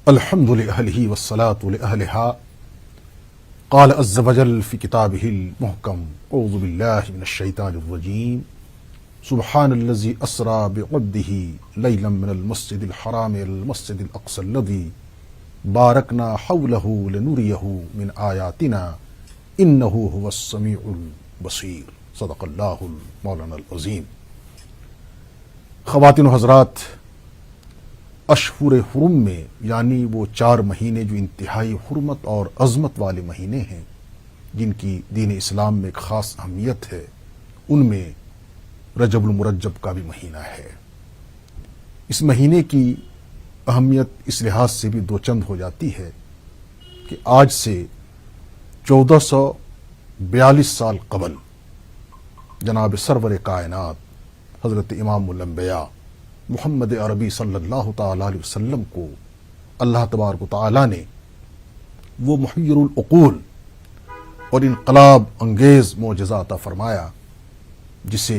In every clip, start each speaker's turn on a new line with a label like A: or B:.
A: الحمد لأهله والصلاة لأهلها قال عز وجل في كتابه المحكم أعوذ بالله من الشيطان الرجيم سبحان الذي أسرى بعبده ليلا من المسجد الحرام إلى المسجد الأقصى الذي باركنا حوله لنريه من آياتنا إنه هو السميع البصير صدق اللہ مولانا العظیم۔ خواتین و حضرات، اشہر حرم میں یعنی وہ 4 مہینے جو انتہائی حرمت اور عظمت والے مہینے ہیں، جن کی دین اسلام میں ایک خاص اہمیت ہے، ان میں رجب المرجب کا بھی مہینہ ہے۔ اس مہینے کی اہمیت اس لحاظ سے بھی 2 چند ہو جاتی ہے کہ آج سے 1442 سال قبل جناب سرور کائنات حضرت امام الانبیاء محمد عربی صلی اللہ تعالی علیہ وسلم کو اللہ تبارک و تعالی نے وہ محیر العقول اور انقلاب انگیز معجزہ عطا فرمایا جسے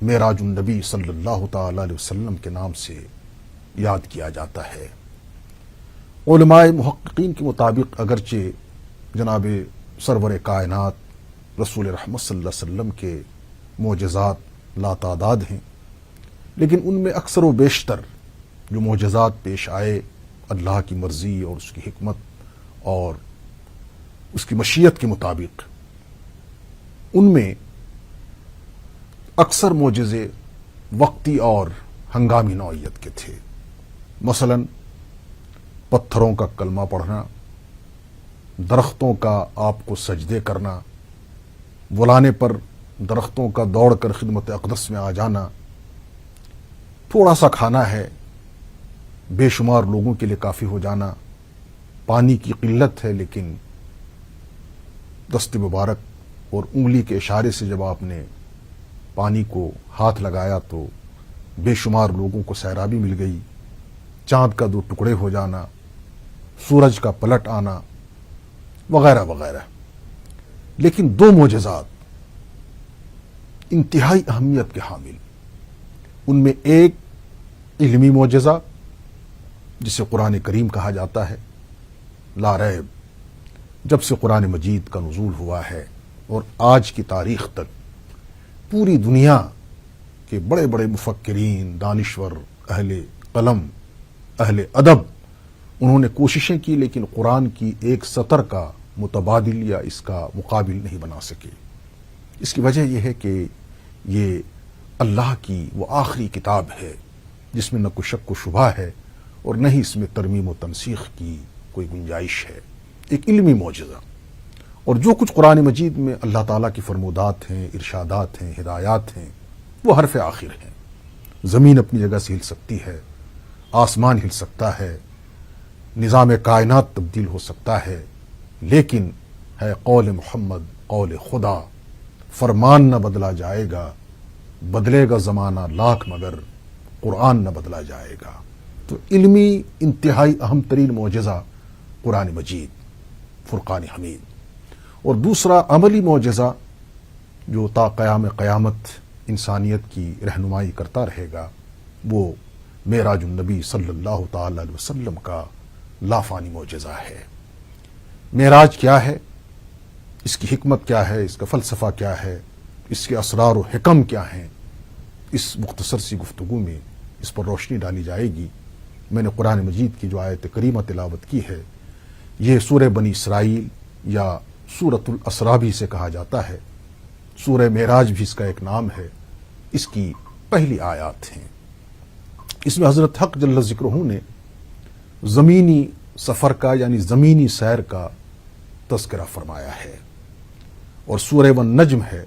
A: معراج النبی صلی اللہ تعالی علیہ وسلم کے نام سے یاد کیا جاتا ہے۔ علماء محققین کے مطابق اگرچہ جناب سرور کائنات رسول رحمت صلی اللہ علیہ وسلم کے معجزات لاتعداد ہیں، لیکن ان میں اکثر و بیشتر جو معجزات پیش آئے اللہ کی مرضی اور اس کی حکمت اور اس کی مشیت کے مطابق، ان میں اکثر معجزے وقتی اور ہنگامی نوعیت کے تھے۔ مثلا پتھروں کا کلمہ پڑھنا، درختوں کا آپ کو سجدے کرنا، بلانے پر درختوں کا دوڑ کر خدمت اقدس میں آ جانا، تھوڑا سا کھانا ہے بے شمار لوگوں کے لیے کافی ہو جانا، پانی کی قلت ہے لیکن دست مبارک اور انگلی کے اشارے سے جب آپ نے پانی کو ہاتھ لگایا تو بے شمار لوگوں کو سیرابی مل گئی، چاند کا 2 ٹکڑے ہو جانا، سورج کا پلٹ آنا وغیرہ وغیرہ۔ لیکن 2 معجزات انتہائی اہمیت کے حامل، ان میں ایک علمی معجزہ جسے قرآن کریم کہا جاتا ہے۔ لا ریب، جب سے قرآن مجید کا نزول ہوا ہے اور آج کی تاریخ تک پوری دنیا کے بڑے بڑے مفکرین، دانشور، اہل قلم، اہل ادب، انہوں نے کوششیں کی لیکن قرآن کی ایک سطر کا متبادل یا اس کا مقابل نہیں بنا سکے۔ اس کی وجہ یہ ہے کہ یہ اللہ کی وہ آخری کتاب ہے جس میں نہ کوئی شک و شبہ ہے اور نہ ہی اس میں ترمیم و تنسیخ کی کوئی گنجائش ہے، ایک علمی معجزہ۔ اور جو کچھ قرآن مجید میں اللہ تعالیٰ کی فرمودات ہیں، ارشادات ہیں، ہدایات ہیں، وہ حرف آخر ہیں۔ زمین اپنی جگہ سے ہل سکتی ہے، آسمان ہل سکتا ہے، نظام کائنات تبدیل ہو سکتا ہے، لیکن ہے قول محمد، قول خدا، فرمان نہ بدلا جائے گا، بدلے گا زمانہ لاکھ مگر قرآن نہ بدلا جائے گا۔ تو علمی انتہائی اہم ترین معجزہ قرآن مجید، فرقان حمید۔ اور دوسرا عملی معجزہ جو تا قیام قیامت انسانیت کی رہنمائی کرتا رہے گا، وہ معراج النبی صلی اللہ تعالی علیہ وسلم کا لافانی معجزہ ہے۔ معراج کیا ہے، اس کی حکمت کیا ہے، اس کا فلسفہ کیا ہے، اس کے اسرار و حکم کیا ہیں، اس مختصر سی گفتگو میں اس پر روشنی ڈالی جائے گی۔ میں نے قرآن مجید کی جو آیت کریمہ تلاوت کی ہے، یہ سورہ بنی اسرائیل یا سورۃ الاسراء بھی اسے کہا جاتا ہے، سورہ معراج بھی اس کا ایک نام ہے، اس کی پہلی آیات ہیں۔ اس میں حضرت حق جل ذکرہ نے زمینی سفر کا یعنی زمینی سیر کا تذکرہ فرمایا ہے، اور سورہ والنجم ہے،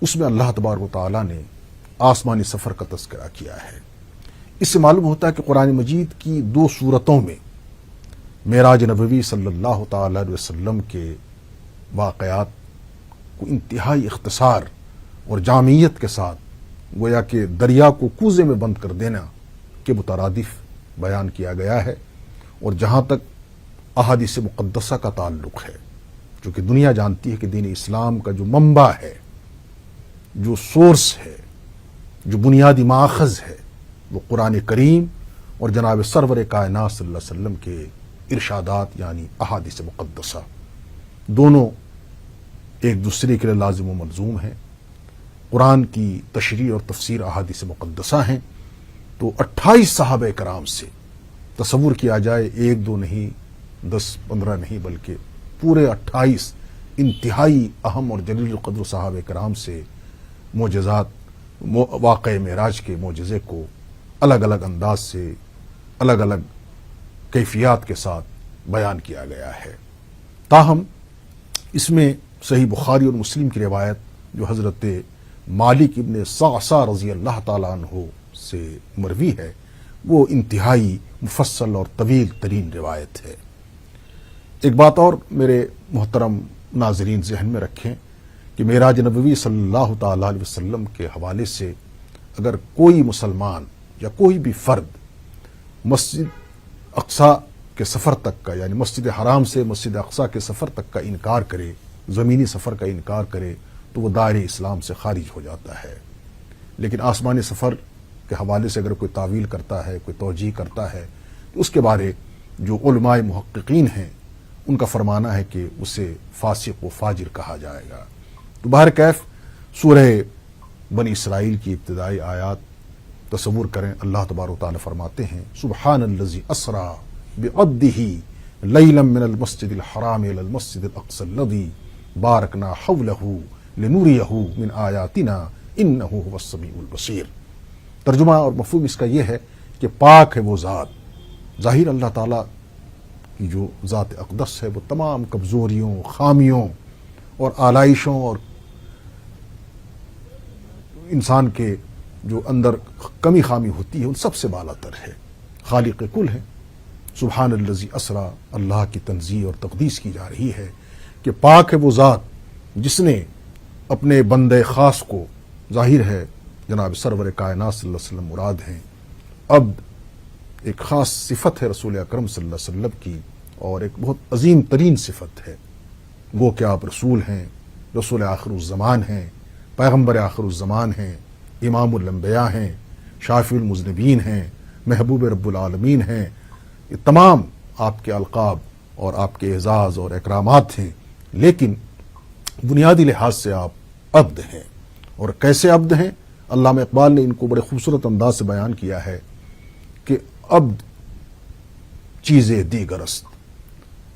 A: اس میں اللہ تبارک و تعالیٰ نے آسمانی سفر کا تذکرہ کیا ہے۔ اس سے معلوم ہوتا ہے کہ قرآن مجید کی 2 سورتوں میں معراج نبوی صلی اللہ تعالی علیہ وسلم کے واقعات کو انتہائی اختصار اور جامعیت کے ساتھ گویا کہ دریا کو کوزے میں بند کر دینا کے مترادف بیان کیا گیا ہے۔ اور جہاں تک احادیث مقدسہ کا تعلق ہے، چونکہ دنیا جانتی ہے کہ دین اسلام کا جو منبع ہے، جو سورس ہے، جو بنیادی ماخذ ہے، وہ قرآن کریم اور جناب سرور کائنات صلی اللہ علیہ وسلم کے ارشادات یعنی احادیث مقدسہ، دونوں ایک دوسرے کے لیے لازم و ملزوم ہیں۔ قرآن کی تشریح اور تفسیر احادیث مقدسہ ہیں، تو 28 صحابہ کرام سے تصور کیا جائے، 1 2 نہیں، 10 15 نہیں، بلکہ پورے 28 انتہائی اہم اور جلیل القدر صحابہ کرام سے معجزات، واقع معراج کے معجزے کو الگ الگ انداز سے، الگ الگ کیفیات کے ساتھ بیان کیا گیا ہے۔ تاہم اس میں صحیح بخاری اور مسلم کی روایت جو حضرت مالک ابن صعصع رضی اللہ تعالیٰ عنہ سے مروی ہے، وہ انتہائی مفصل اور طویل ترین روایت ہے۔ ایک بات اور میرے محترم ناظرین ذہن میں رکھیں کہ معراج نبوی صلی اللہ تعالیٰ علیہ وسلم کے حوالے سے اگر کوئی مسلمان یا کوئی بھی فرد مسجد اقصی کے سفر تک کا، یعنی مسجد حرام سے مسجد اقصی کے سفر تک کا انکار کرے، زمینی سفر کا انکار کرے، تو وہ دائرہ اسلام سے خارج ہو جاتا ہے۔ لیکن آسمانی سفر کے حوالے سے اگر کوئی تعویل کرتا ہے، کوئی توجیہ کرتا ہے، تو اس کے بارے جو علماء محققین ہیں ان کا فرمانا ہے کہ اسے فاسق و فاجر کہا جائے گا۔ تو بہرکیف سورہ بنی اسرائیل کی ابتدائی آیات تصور کریں، اللہ تبارک و تعالی فرماتے ہیں سبحان الذی اسری بعبدہ لیلا من المسجد الحرام الی المسجد الاقصی الذی بارکنا حولہ لنوریہ من آیاتنا انہ هو السمیع البصیر۔ ترجمہ اور مفہوم اس کا یہ ہے کہ پاک ہے وہ ذات، ظاہر اللہ تعالیٰ کی جو ذات اقدس ہے وہ تمام کمزوریوں، خامیوں اور آلائشوں اور انسان کے جو اندر کمی خامی ہوتی ہے ان سب سے بالا تر ہے، خالق کل ہے۔ سبحان الذی اسری، اللہ کی تنزیہ اور تقدیس کی جا رہی ہے کہ پاک ہے وہ ذات جس نے اپنے بندے خاص کو، ظاہر ہے جناب سرور کائنات صلی اللہ علیہ وسلم مراد ہیں، عبد ایک خاص صفت ہے رسول اکرم صلی اللہ علیہ وسلم کی اور ایک بہت عظیم ترین صفت ہے۔ گو کہ آپ رسول ہیں، رسول آخر الزمان ہیں، پیغمبر آخر الزمان ہیں، امام الانبیاء ہیں، شافی المذنبین ہیں، محبوب رب العالمین ہیں، یہ تمام آپ کے القاب اور آپ کے اعزاز اور اکرامات ہیں، لیکن بنیادی لحاظ سے آپ عبد ہیں۔ اور کیسے عبد ہیں؟ علامہ اقبال نے ان کو بڑے خوبصورت انداز سے بیان کیا ہے کہ عبد چیز دیگر است،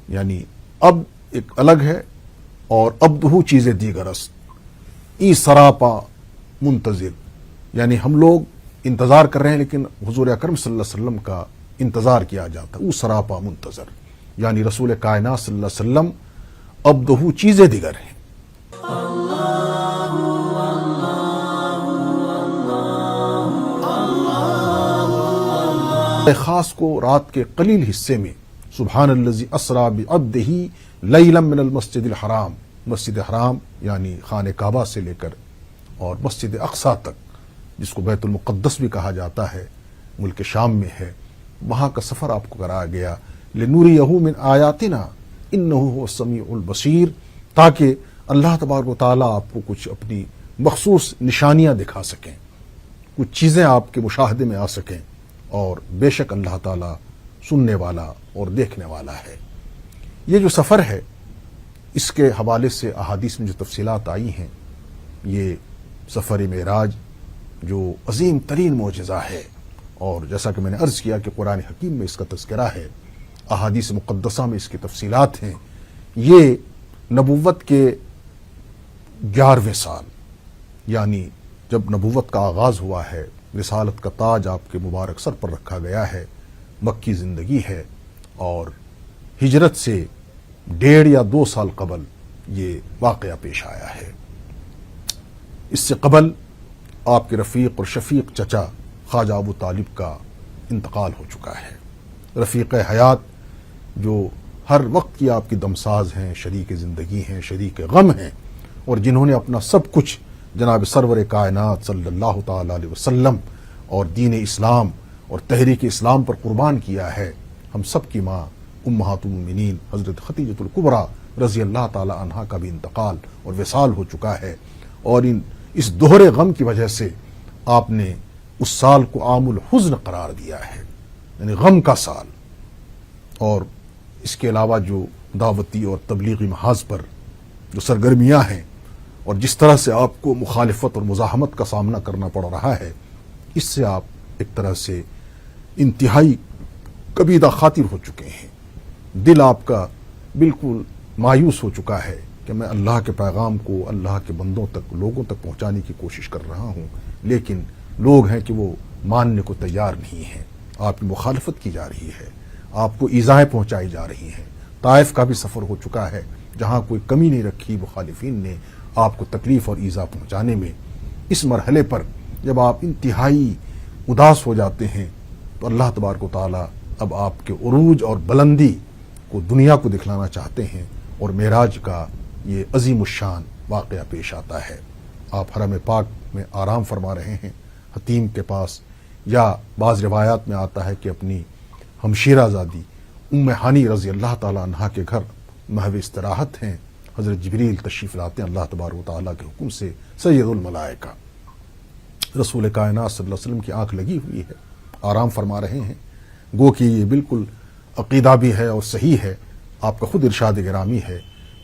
A: یعنی عبد ایک الگ ہے اور عبدہ چیز دیگر است، ای سراپا منتظر، یعنی ہم لوگ انتظار کر رہے ہیں لیکن حضور اکرم صلی اللہ علیہ وسلم کا انتظار کیا جاتا ہے، او سراپا منتظر، یعنی رسول کائنات صلی اللہ علیہ وسلم عبدہ چیز دیگر ہیں۔ خاص کو رات کے قلیل حصے میں سبحان الذی اسری بعبدہ لیلا من المسجد الحرام، مسجد حرام یعنی خانہ کعبہ سے لے کر اور مسجد اقصی تک، جس کو بیت المقدس بھی کہا جاتا ہے، ملک شام میں ہے، وہاں کا سفر آپ کو کرایا گیا، لنوریہ من آیاتنا انہ هو السمیع البصیر، تاکہ اللہ تبارک و تعالیٰ آپ کو کچھ اپنی مخصوص نشانیاں دکھا سکیں، کچھ چیزیں آپ کے مشاہدے میں آ سکیں، اور بے شک اللہ تعالیٰ سننے والا اور دیکھنے والا ہے۔ یہ جو سفر ہے اس کے حوالے سے احادیث میں جو تفصیلات آئی ہیں، یہ سفر معراج جو عظیم ترین معجزہ ہے، اور جیسا کہ میں نے عرض کیا کہ قرآن حکیم میں اس کا تذکرہ ہے، احادیث مقدسہ میں اس کی تفصیلات ہیں، یہ نبوت کے 11ویں سال، یعنی جب نبوت کا آغاز ہوا ہے، رسالت کا تاج آپ کے مبارک سر پر رکھا گیا ہے، مکی زندگی ہے، اور ہجرت سے 1.5 یا 2 سال قبل یہ واقعہ پیش آیا ہے۔ اس سے قبل آپ کے رفیق اور شفیق چچا خواجہ ابو طالب کا انتقال ہو چکا ہے، رفیق حیات جو ہر وقت کی آپ کی دمساز ہیں، شریک زندگی ہیں، شریک غم ہیں، اور جنہوں نے اپنا سب کچھ جناب سرور کائنات صلی اللہ تعالی علیہ وسلم اور دین اسلام اور تحریک اسلام پر قربان کیا ہے۔ ہم سب کی ماں امہات المومنین حضرت خدیجۃ الکبریٰ رضی اللہ تعالی عنہا کا بھی انتقال اور وصال ہو چکا ہے، اور اس دوہرے غم کی وجہ سے آپ نے اس سال کو عام الحزن قرار دیا ہے۔ یعنی غم کا سال، اور اس کے علاوہ جو دعوتی اور تبلیغی محاذ پر جو سرگرمیاں ہیں اور جس طرح سے آپ کو مخالفت اور مزاحمت کا سامنا کرنا پڑ رہا ہے، اس سے آپ ایک طرح سے انتہائی کبیدہ خاطر ہو چکے ہیں۔ دل آپ کا بالکل مایوس ہو چکا ہے کہ میں اللہ کے پیغام کو اللہ کے بندوں تک، لوگوں تک پہنچانے کی کوشش کر رہا ہوں، لیکن لوگ ہیں کہ وہ ماننے کو تیار نہیں ہیں۔ آپ کی مخالفت کی جا رہی ہے، آپ کو ایذائیں پہنچائی جا رہی ہیں۔ طائف کا بھی سفر ہو چکا ہے جہاں کوئی کمی نہیں رکھی مخالفین نے آپ کو تکلیف اور ایذا پہنچانے میں۔ اس مرحلے پر جب آپ انتہائی اداس ہو جاتے ہیں تو اللہ تبارک و تعالی اب آپ کے عروج اور بلندی کو دنیا کو دکھلانا چاہتے ہیں، اور معراج کا یہ عظیم الشان واقعہ پیش آتا ہے۔ آپ حرم پاک میں آرام فرما رہے ہیں حتیم کے پاس، یا بعض روایات میں آتا ہے کہ اپنی ہمشیرہ زادی ام ہانی رضی اللہ تعالی عنہا کے گھر محو استراحت ہیں، حضرت جبریل تشریف لاتے ہیں اللہ تبارک و تعالیٰ کے حکم سے، سید الملائکہ رسول کائنات صلی اللہ علیہ وسلم کی آنکھ لگی ہوئی ہے، آرام فرما رہے ہیں۔ گو کہ یہ بالکل عقیدہ بھی ہے اور صحیح ہے، آپ کا خود ارشاد گرامی ہے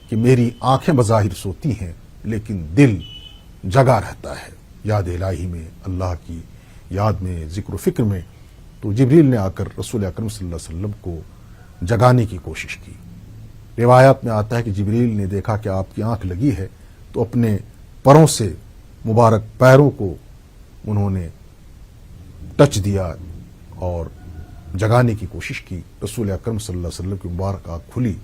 A: کہ میری آنکھیں بظاہر سوتی ہیں لیکن دل جگا رہتا ہے یاد الہی میں، اللہ کی یاد میں، ذکر و فکر میں۔ تو جبریل نے آ کر رسول اکرم صلی اللہ علیہ وسلم کو جگانے کی کوشش کی۔ روایات میں آتا ہے کہ جبریل نے دیکھا کہ آپ کی آنکھ لگی ہے تو اپنے پروں سے مبارک پیروں کو انہوں نے ٹچ دیا اور جگانے کی کوشش کی۔ رسول اکرم صلی اللہ علیہ وسلم کی مبارک آنکھ کھلی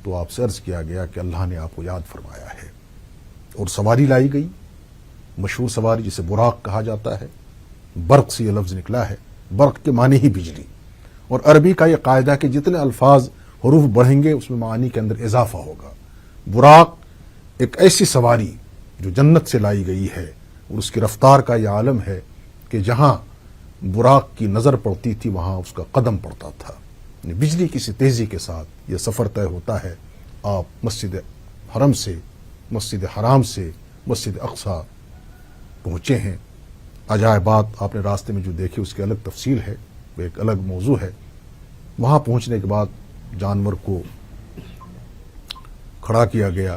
A: تو آپ سے عرض کیا گیا کہ اللہ نے آپ کو یاد فرمایا ہے، اور سواری لائی گئی، مشہور سواری جسے براق کہا جاتا ہے۔ برق سے یہ لفظ نکلا ہے، برق کے معنی ہی بجلی، اور عربی کا یہ قاعدہ ہے کہ جتنے الفاظ حروف بڑھیں گے اس میں معانی کے اندر اضافہ ہوگا۔ براق ایک ایسی سواری جو جنت سے لائی گئی ہے، اور اس کی رفتار کا یہ عالم ہے کہ جہاں براق کی نظر پڑتی تھی وہاں اس کا قدم پڑتا تھا۔ بجلی کی سی تیزی کے ساتھ یہ سفر طے ہوتا ہے۔ آپ مسجد حرم سے، مسجد حرام سے مسجد اقصی پہنچے ہیں۔ عجائبات آپ نے راستے میں جو دیکھے اس کی الگ تفصیل ہے، وہ ایک الگ موضوع ہے۔ وہاں پہنچنے کے بعد جانور کو کھڑا کیا گیا،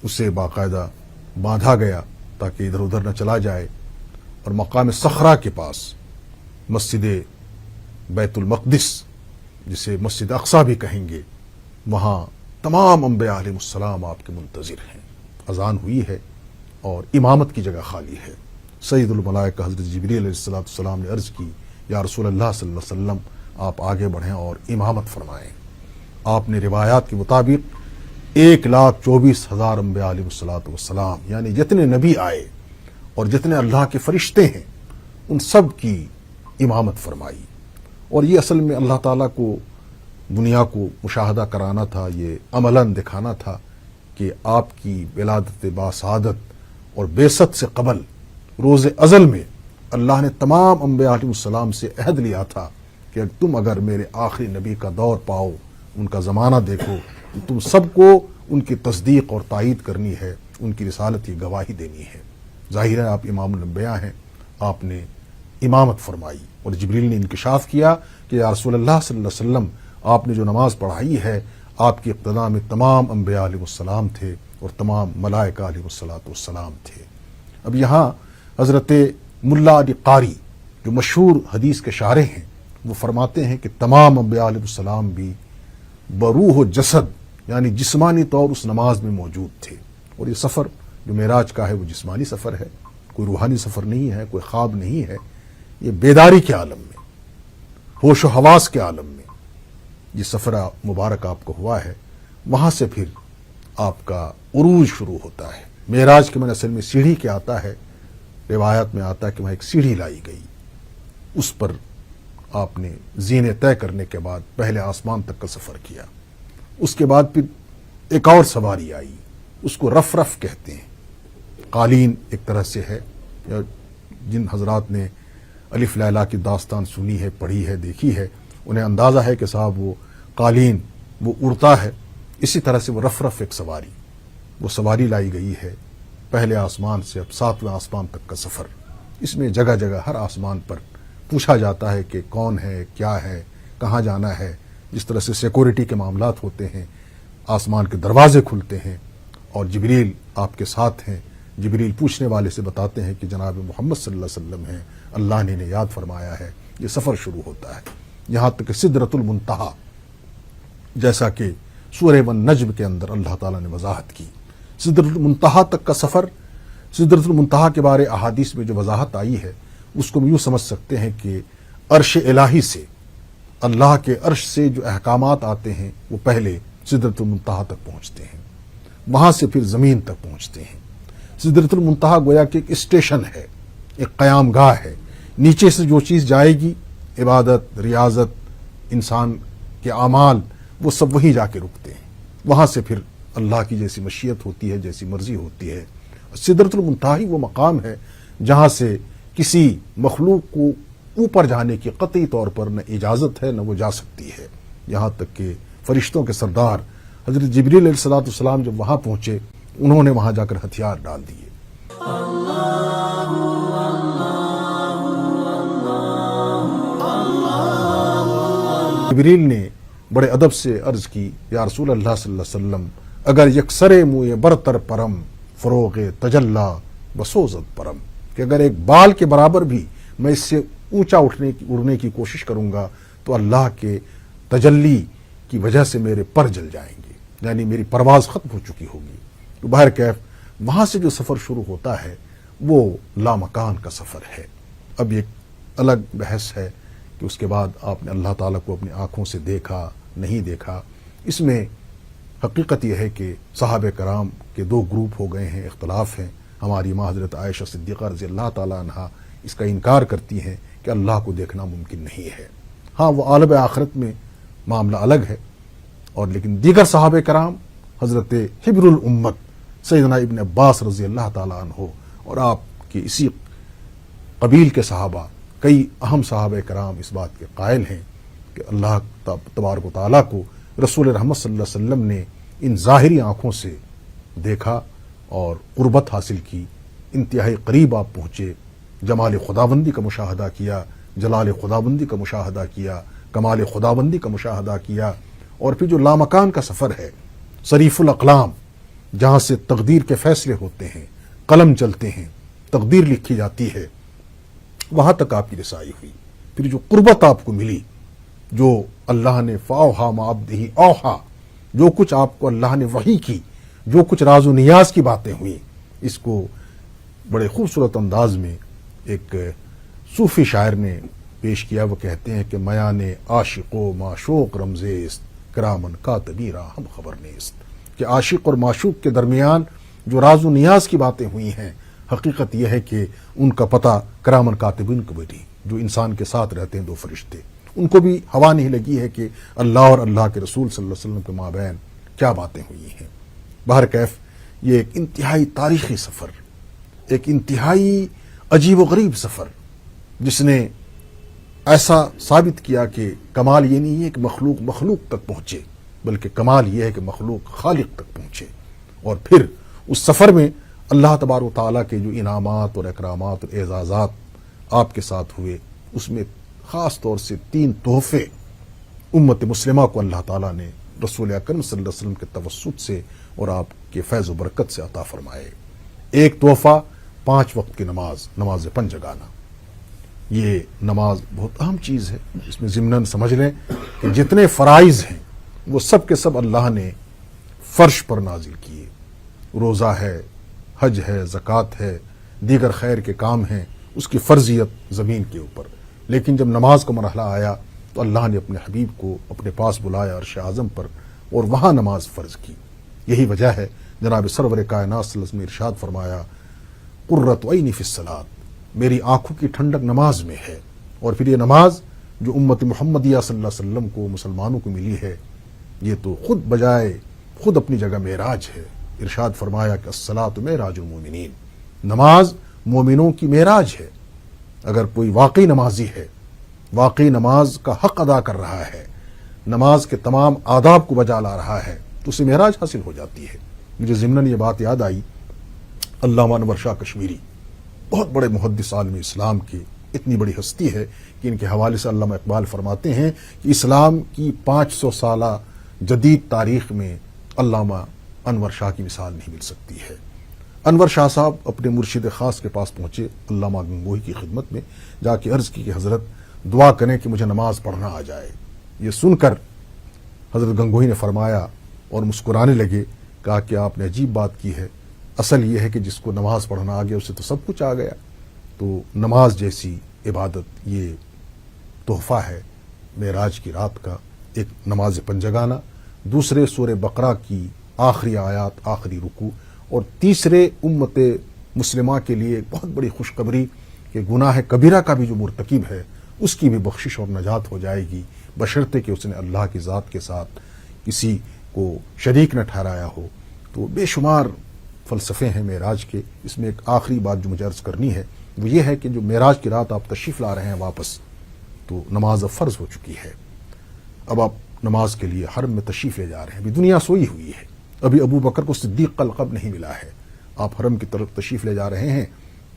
A: اسے باقاعدہ باندھا گیا تاکہ ادھر ادھر نہ چلا جائے، اور مقام صخرہ کے پاس مسجد بیت المقدس جسے مسجد اقصی بھی کہیں گے، وہاں تمام انبیاء علیہ السلام آپ کے منتظر ہیں۔ اذان ہوئی ہے اور امامت کی جگہ خالی ہے۔ سید الملائکہ حضرت جبریل علیہ السلام نے عرض کی، یا رسول اللہ صلی اللہ علیہ وسلم آپ آگے بڑھیں اور امامت فرمائیں۔ آپ نے روایات کے مطابق 1,24,000 انبیاء علیہ السلام، یعنی جتنے نبی آئے اور جتنے اللہ کے فرشتے ہیں ان سب کی امامت فرمائی۔ اور یہ اصل میں اللہ تعالیٰ کو دنیا کو مشاہدہ کرانا تھا، یہ عملاً دکھانا تھا کہ آپ کی ولادت باسعادت اور بعثت سے قبل روز ازل میں اللہ نے تمام انبیاء علیہ السلام سے عہد لیا تھا کہ تم اگر میرے آخری نبی کا دور پاؤ، ان کا زمانہ دیکھو، تم سب کو ان کی تصدیق اور تائید کرنی ہے، ان کی رسالت کی گواہی دینی ہے۔ ظاہر ہے آپ امام الانبیاء ہیں، آپ نے امامت فرمائی، اور جبریل نے انکشاف کیا کہ یا رسول اللہ صلی اللہ علیہ وسلم آپ نے جو نماز پڑھائی ہے آپ کی اقتداء میں تمام انبیاء علیہ السلام تھے اور تمام ملائکہ علیہ السلام تھے۔ اب یہاں حضرت ملا علی قاری جو مشہور حدیث کے شارح ہیں وہ فرماتے ہیں کہ تمام انبیاء علیہ السلام بھی بروح و جسد یعنی جسمانی طور اس نماز میں موجود تھے، اور یہ سفر جو معراج کا ہے وہ جسمانی سفر ہے، کوئی روحانی سفر نہیں ہے، کوئی خواب نہیں ہے، یہ بیداری کے عالم میں، ہوش و حواس کے عالم میں یہ سفر مبارک آپ کو ہوا ہے۔ وہاں سے پھر آپ کا عروج شروع ہوتا ہے۔ معراج کے معنی اصل میں سیڑھی کے آتا ہے، روایات میں آتا ہے کہ وہاں ایک سیڑھی لائی گئی، اس پر آپ نے زینے طے کرنے کے بعد پہلے آسمان تک کا سفر کیا۔ اس کے بعد پھر ایک اور سواری آئی، اس کو رف رف کہتے ہیں، قالین ایک طرح سے ہے، یا جن حضرات نے الف لیلا کی داستان سنی ہے، پڑھی ہے، دیکھی ہے، انہیں اندازہ ہے کہ صاحب وہ قالین وہ اڑتا ہے، اسی طرح سے وہ رف رف ایک سواری، وہ سواری لائی گئی ہے پہلے آسمان سے اب 7ویں آسمان تک کا سفر۔ اس میں جگہ جگہ ہر آسمان پر پوچھا جاتا ہے کہ کون ہے، کیا ہے، کہاں جانا ہے، جس طرح سے سیکورٹی کے معاملات ہوتے ہیں، آسمان کے دروازے کھلتے ہیں اور جبریل آپ کے ساتھ ہیں، جبریل پوچھنے والے سے بتاتے ہیں کہ جناب محمد صلی اللہ علیہ وسلم ہیں، اللہ نے انہیں یاد فرمایا ہے، یہ سفر شروع ہوتا ہے یہاں تک کہ سدرۃ المنتہا، جیسا کہ سورہ والنجم کے اندر اللہ تعالیٰ نے وضاحت کی، سدرۃ المنتہا تک کا سفر۔ سدرۃ المنتہا کے بارے احادیث میں جو وضاحت آئی ہے اس کو ہم یوں سمجھ سکتے ہیں کہ عرش الہی سے، اللہ کے عرش سے جو احکامات آتے ہیں وہ پہلے سدرۃ المنتہا تک پہنچتے ہیں، وہاں سے پھر زمین تک پہنچتے ہیں۔ سدرۃ المنتہا گویا کہ ایک اسٹیشن ہے، ایک قیام گاہ ہے، نیچے سے جو چیز جائے گی، عبادت، ریاضت، انسان کے اعمال، وہ سب وہیں جا کے رکتے ہیں، وہاں سے پھر اللہ کی جیسی مشیت ہوتی ہے، جیسی مرضی ہوتی ہے۔ سدرۃ المنتہا ہی وہ مقام ہے جہاں سے کسی مخلوق کو اوپر جانے کی قطعی طور پر نہ اجازت ہے نہ وہ جا سکتی ہے، یہاں تک کہ فرشتوں کے سردار حضرت جبریل علیہ الصلوۃ والسلام جب وہاں پہنچے، انہوں نے وہاں جا کر ہتھیار ڈال دیے۔ جبریل نے بڑے ادب سے عرض کی، یا رسول اللہ صلی اللہ علیہ وسلم، اگر یکسرے موئے برتر پرم، فروغ تجلا بسوزت پرم، کہ اگر ایک بال کے برابر بھی میں اس سے اونچا اڑنے کی کوشش کروں گا تو اللہ کے تجلی کی وجہ سے میرے پر جل جائیں گے، یعنی میری پرواز ختم ہو چکی ہوگی۔ تو بہرکیف وہاں سے جو سفر شروع ہوتا ہے وہ لامکان کا سفر ہے۔ اب ایک الگ بحث ہے کہ اس کے بعد آپ نے اللہ تعالیٰ کو اپنی آنکھوں سے دیکھا نہیں دیکھا۔ اس میں حقیقت یہ ہے کہ صحابہ کرام کے دو گروپ ہو گئے ہیں، اختلاف ہیں۔ ہماری ماں حضرت عائشہ صدیقہ رضی اللہ تعالیٰ عنہا اس کا انکار کرتی ہیں کہ اللہ کو دیکھنا ممکن نہیں ہے، ہاں وہ عالم آخرت میں معاملہ الگ ہے، اور لیکن دیگر صحابہ کرام، حضرت حبر الامت سیدنا ابن عباس رضی اللہ تعالیٰ عنہ اور آپ کے اسی قبیل کے صحابہ، کئی اہم صحابہ کرام اس بات کے قائل ہیں کہ اللہ تبارک و تعالیٰ کو رسول رحمت صلی اللہ علیہ وسلم نے ان ظاہری آنکھوں سے دیکھا اور قربت حاصل کی، انتہائی قریب آپ پہنچے، جمال خداوندی کا مشاہدہ کیا، جلال خداوندی کا مشاہدہ کیا، کمال خداوندی کا مشاہدہ کیا، اور پھر جو لامکان کا سفر ہے، صریف الاقلام، جہاں سے تقدیر کے فیصلے ہوتے ہیں، قلم چلتے ہیں، تقدیر لکھی جاتی ہے، وہاں تک آپ کی رسائی ہوئی۔ پھر جو قربت آپ کو ملی، جو اللہ نے فاوہا ما عبدہ اوہا، جو کچھ آپ کو اللہ نے وحی کی، جو کچھ راز و نیاز کی باتیں ہوئیں، اس کو بڑے خوبصورت انداز میں ایک صوفی شاعر نے پیش کیا۔ وہ کہتے ہیں کہ میان عاشق و معشوق رمزیست، کرامن کاتبی را ہم خبر نیست، کہ عاشق اور معشوق کے درمیان جو راز و نیاز کی باتیں ہوئی ہیں، حقیقت یہ ہے کہ ان کا پتہ کرامن کاتبین کو بھی نہیں، جو انسان کے ساتھ رہتے ہیں دو فرشتے، ان کو بھی ہوا نہیں لگی ہے کہ اللہ اور اللہ کے رسول صلی اللہ علیہ وسلم کے مابین کیا باتیں ہوئی ہیں۔ بہرکیف یہ ایک انتہائی تاریخی سفر، ایک انتہائی عجیب و غریب سفر، جس نے ایسا ثابت کیا کہ کمال یہ نہیں ہے کہ مخلوق تک پہنچے، بلکہ کمال یہ ہے کہ مخلوق خالق تک پہنچے، اور پھر اس سفر میں اللہ تبارک و تعالیٰ کے جو انعامات اور اکرامات اور اعزازات آپ کے ساتھ ہوئے، اس میں خاص طور سے 3 تحفے امت مسلمہ کو اللہ تعالیٰ نے رسول اکرم صلی اللہ علیہ وسلم کے توسط سے اور آپ کے فیض و برکت سے عطا فرمائے۔ ایک تحفہ 5 وقت کی نماز پنج جگانا۔ یہ نماز بہت اہم چیز ہے، اس میں ضمناً سمجھ لیں کہ جتنے فرائض ہیں وہ سب کے سب اللہ نے فرش پر نازل کیے۔ روزہ ہے، حج ہے، زکوٰۃ ہے، دیگر خیر کے کام ہیں، اس کی فرضیت زمین کے اوپر، لیکن جب نماز کا مرحلہ آیا تو اللہ نے اپنے حبیب کو اپنے پاس بلایا عرش اعظم پر، اور وہاں نماز فرض کی۔ یہی وجہ ہے جناب سرور کائنات صلی اللہ علیہ وسلم نے ارشاد فرمایا، قرۃ عینی فی الصلاۃ، میری آنکھوں کی ٹھنڈک نماز میں ہے۔ اور پھر یہ نماز جو امت محمدیہ صلی اللہ علیہ وسلم کو، مسلمانوں کو ملی ہے، یہ تو خود اپنی جگہ معراج ہے۔ ارشاد فرمایا کہ الصلاۃ معراج المومنین، نماز مومنوں کی معراج ہے۔ اگر کوئی واقعی نمازی ہے، واقعی نماز کا حق ادا کر رہا ہے، نماز کے تمام آداب کو بجا لا رہا ہے، تو اسے معراج حاصل ہو جاتی ہے۔ مجھے ضمناً یہ بات یاد آئی، علامہ انور شاہ کشمیری، بہت بڑے محدث عالم اسلام کے، اتنی بڑی ہستی ہے کہ ان کے حوالے سے علامہ اقبال فرماتے ہیں کہ اسلام کی 500 سالہ جدید تاریخ میں علامہ انور شاہ کی مثال نہیں مل سکتی ہے۔ انور شاہ صاحب اپنے مرشد خاص کے پاس پہنچے علامہ گنگوہی کی خدمت میں، جا کے عرض کی کہ حضرت دعا کریں کہ مجھے نماز پڑھنا آ جائے۔ یہ سن کر حضرت گنگوہی نے فرمایا اور مسکرانے لگے، کہا کہ آپ نے عجیب بات کی ہے، اصل یہ ہے کہ جس کو نماز پڑھنا آ گیا اسے تو سب کچھ آ گیا۔ تو نماز جیسی عبادت یہ تحفہ ہے معراج کی رات کا، ایک نماز پنجگانہ، دوسرے سورہ بقرہ کی آخری آیات، آخری رکوع، اور تیسرے امت مسلمہ کے لیے ایک بہت بڑی خوشخبری کہ گناہ کبیرہ کا بھی جو مرتکب ہے اس کی بھی بخشش اور نجات ہو جائے گی، بشرطے کہ اس نے اللہ کی ذات کے ساتھ کسی کو شریک نہ ٹھہرایا ہو۔ تو بے شمار فلسفے ہیں معراج کے۔ اس میں ایک آخری بات جو مجھے عرض کرنی ہے وہ یہ ہے کہ جو معراج کی رات آپ تشریف لا رہے ہیں واپس، تو نماز اب فرض ہو چکی ہے۔ اب آپ نماز کے لیے حرم میں تشریف لے جا رہے ہیں، ابھی دنیا سوئی ہوئی ہے، ابھی ابو بکر کو صدیق کا لقب نہیں ملا ہے، آپ حرم کی طرف تشریف لے جا رہے ہیں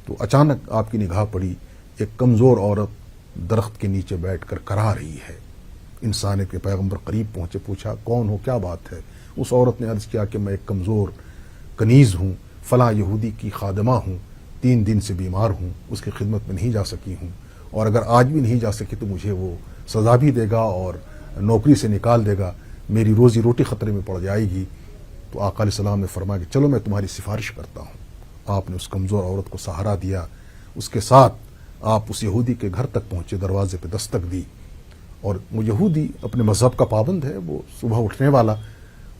A: تو اچانک آپ کی نگاہ پڑی، ایک کمزور عورت درخت کے نیچے بیٹھ کر کرا رہی ہے۔ انسانیت کے پیغمبر قریب پہنچے، پوچھا کون ہو، کیا بات ہے؟ اس عورت نے عرض کیا کہ میں ایک کمزور کنیز ہوں، فلاں یہودی کی خادمہ ہوں، 3 دن سے بیمار ہوں، اس کی خدمت میں نہیں جا سکی ہوں، اور اگر آج بھی نہیں جا سکی تو مجھے وہ سزا بھی دے گا اور نوکری سے نکال دے گا، میری روزی روٹی خطرے میں پڑ جائے گی۔ تو آقا علیہ السلام نے فرمایا کہ چلو میں تمہاری سفارش کرتا ہوں۔ آپ نے اس کمزور عورت کو سہارا دیا، اس کے ساتھ آپ اس یہودی کے گھر تک پہنچے، دروازے پہ دستک دی، اور وہ یہودی اپنے مذہب کا پابند ہے، وہ صبح اٹھنے والا،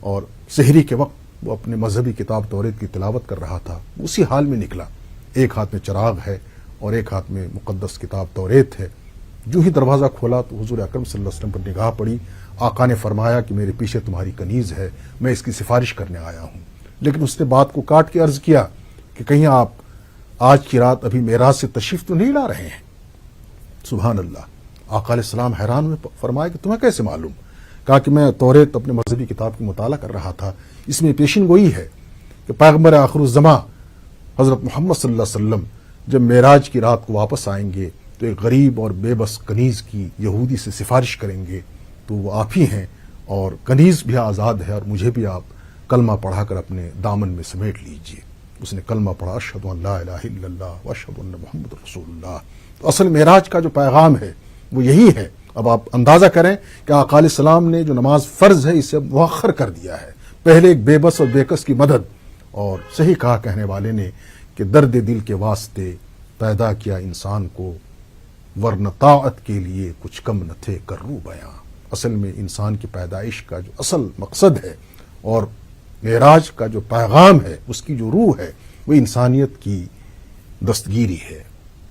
A: اور سحری کے وقت وہ اپنے مذہبی کتاب توریت کی تلاوت کر رہا تھا، اسی حال میں نکلا، ایک ہاتھ میں چراغ ہے اور ایک ہاتھ میں مقدس کتاب توریت ہے۔ جو ہی دروازہ کھولا تو حضور اکرم صلی اللہ علیہ وسلم پر نگاہ پڑی، آقا نے فرمایا کہ میرے پیچھے تمہاری کنیز ہے، میں اس کی سفارش کرنے آیا ہوں۔ لیکن اس نے بات کو کاٹ کے عرض کیا کہ کہیں آپ آج کی رات ابھی معراج سے تشریف تو نہیں لا رہے ہیں؟ سبحان اللہ۔ آقا علیہ السلام حیران ہوئے، فرمایا کہ تمہیں کیسے معلوم؟ کہا کہ میں توریت اپنے مذہبی کتاب کی مطالعہ کر رہا تھا، اس میں پیشن گوئی ہے کہ پیغمبر آخر الزماں حضرت محمد صلی اللہ علیہ وسلم جب معراج کی رات کو واپس آئیں گے تو ایک غریب اور بے بس کنیز کی یہودی سے سفارش کریں گے، تو وہ آپ ہی ہیں، اور کنیز بھی آزاد ہے، اور مجھے بھی آپ کلمہ پڑھا کر اپنے دامن میں سمیٹ لیجئے۔ اس نے کلمہ پڑھا، اشہد ان لا الہ الا اللہ واشہد ان محمد رسول اللہ۔ تو اصل معراج کا جو پیغام ہے وہ یہی ہے۔ اب آپ اندازہ کریں کہ آقا علیہ السلام نے جو نماز فرض ہے اسے مؤخر کر دیا ہے، پہلے ایک بے بس اور بے کس کی مدد، اور صحیح کہا کہنے والے نے کہ درد دل کے واسطے پیدا کیا انسان کو، ورنہ طاعت کے لیے کچھ کم نہ تھے کرو بیاں۔ اصل میں انسان کی پیدائش کا جو اصل مقصد ہے اور معراج کا جو پیغام ہے، اس کی جو روح ہے، وہ انسانیت کی دستگیری ہے،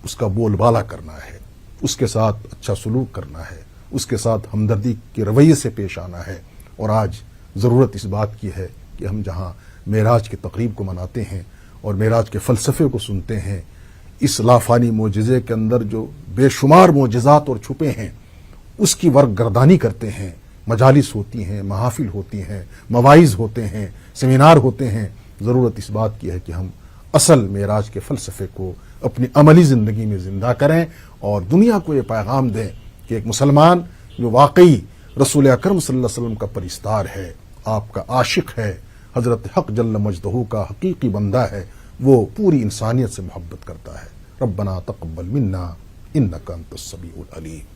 A: اس کا بول بالا کرنا ہے، اس کے ساتھ اچھا سلوک کرنا ہے، اس کے ساتھ ہمدردی کے رویے سے پیش آنا ہے۔ اور آج ضرورت اس بات کی ہے کہ ہم جہاں معراج کی تقریب کو مناتے ہیں اور معراج کے فلسفے کو سنتے ہیں، اس لافانی معجزے کے اندر جو بے شمار معجزات اور چھپے ہیں اس کی ورق گردانی کرتے ہیں، مجالس ہوتی ہیں، محافل ہوتی ہیں، مواعظ ہوتے ہیں، سیمینار ہوتے ہیں۔ ضرورت اس بات کی ہے کہ ہم اصل معراج کے فلسفے کو اپنی عملی زندگی میں زندہ کریں اور دنیا کو یہ پیغام دیں کہ ایک مسلمان جو واقعی رسول اکرم صلی اللہ علیہ وسلم کا پرستار ہے، آپ کا عاشق ہے، حضرت حق جل مجدہ کا حقیقی بندہ ہے، وہ پوری انسانیت سے محبت کرتا ہے۔ ربنا تقبل منا انک انت السمیع العلیم۔